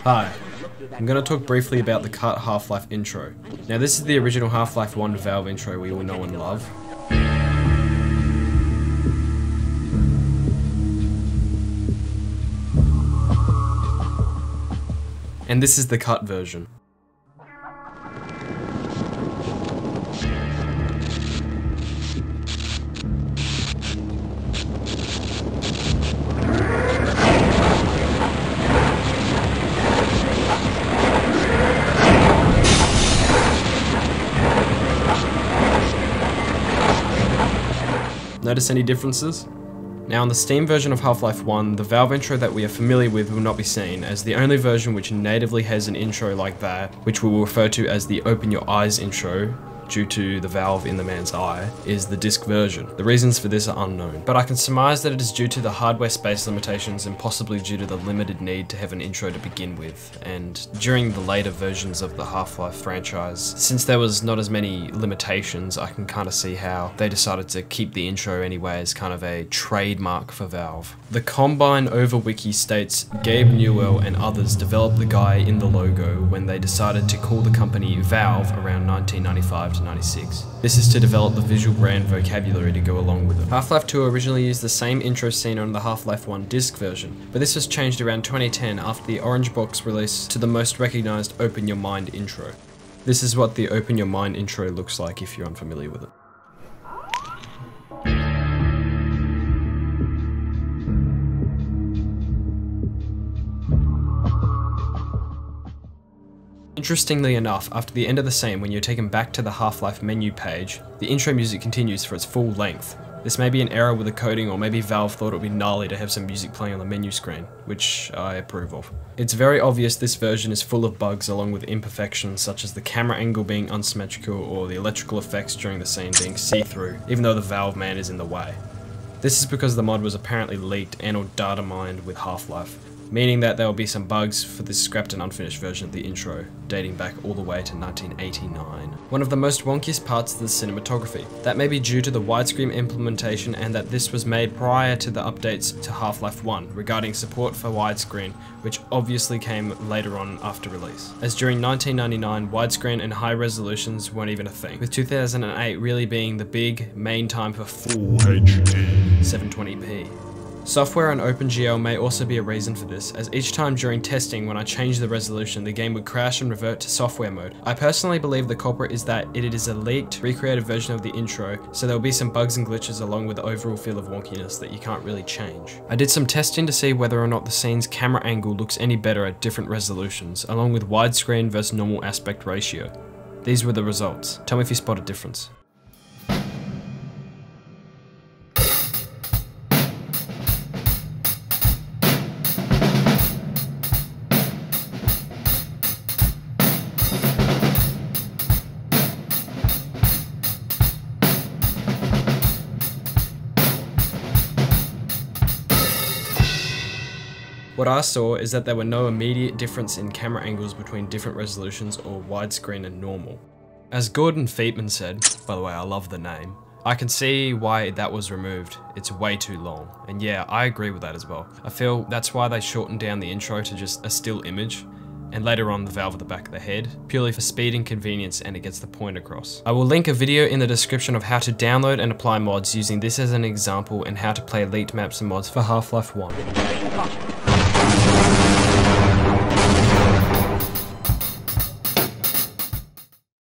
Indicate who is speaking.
Speaker 1: Hi, I'm going to talk briefly about the cut Half-Life intro. Now this is the original Half-Life 1 Valve intro we all know and love. And this is the cut version. Notice any differences? Now on the Steam version of Half-Life 1, the Valve intro that we are familiar with will not be seen, as the only version which natively has an intro like that, which we will refer to as the Open Your Eyes intro, due to the valve in the man's eye, is the disc version. The reasons for this are unknown, but I can surmise that it is due to the hardware space limitations and possibly due to the limited need to have an intro to begin with. And during the later versions of the Half-Life franchise, since there was not as many limitations, I can kind of see how they decided to keep the intro anyway as kind of a trademark for Valve. The Combine Over Wiki states Gabe Newell and others developed the guy in the logo when they decided to call the company Valve around 1995 to 96. This is to develop the visual brand vocabulary to go along with it. Half-Life 2 originally used the same intro scene on the Half-Life 1 disc version, but this was changed around 2010 after the Orange Box release to the most recognized Open Your Mind intro. This is what the Open Your Mind intro looks like if you're unfamiliar with it. Interestingly enough, after the end of the scene, when you're taken back to the Half-Life menu page, the intro music continues for its full length. This may be an error with the coding, or maybe Valve thought it would be gnarly to have some music playing on the menu screen, which I approve of. It's very obvious this version is full of bugs along with imperfections such as the camera angle being unsymmetrical or the electrical effects during the scene being see-through, even though the Valve man is in the way. This is because the mod was apparently leaked and or data mined with Half-Life, meaning that there will be some bugs for this scrapped and unfinished version of the intro, dating back all the way to 1989. One of the most wonkiest parts is the cinematography. That may be due to the widescreen implementation and that this was made prior to the updates to Half-Life 1 regarding support for widescreen, which obviously came later on after release. As during 1999, widescreen and high resolutions weren't even a thing, with 2008 really being the big main time for full HD 720p. Software on OpenGL may also be a reason for this, as each time during testing when I changed the resolution, the game would crash and revert to software mode. I personally believe the culprit is that it is a leaked, recreated version of the intro, so there will be some bugs and glitches along with the overall feel of wonkiness that you can't really change. I did some testing to see whether or not the scene's camera angle looks any better at different resolutions, along with widescreen versus normal aspect ratio. These were the results. Tell me if you spot a difference. What I saw is that there were no immediate difference in camera angles between different resolutions or widescreen and normal. As Gordon Feitman said, by the way I love the name, I can see why that was removed. It's way too long. And yeah, I agree with that as well. I feel that's why they shortened down the intro to just a still image, and later on the valve at the back of the head, purely for speed and convenience, and it gets the point across. I will link a video in the description of how to download and apply mods using this as an example and how to play leaked maps and mods for Half-Life 1.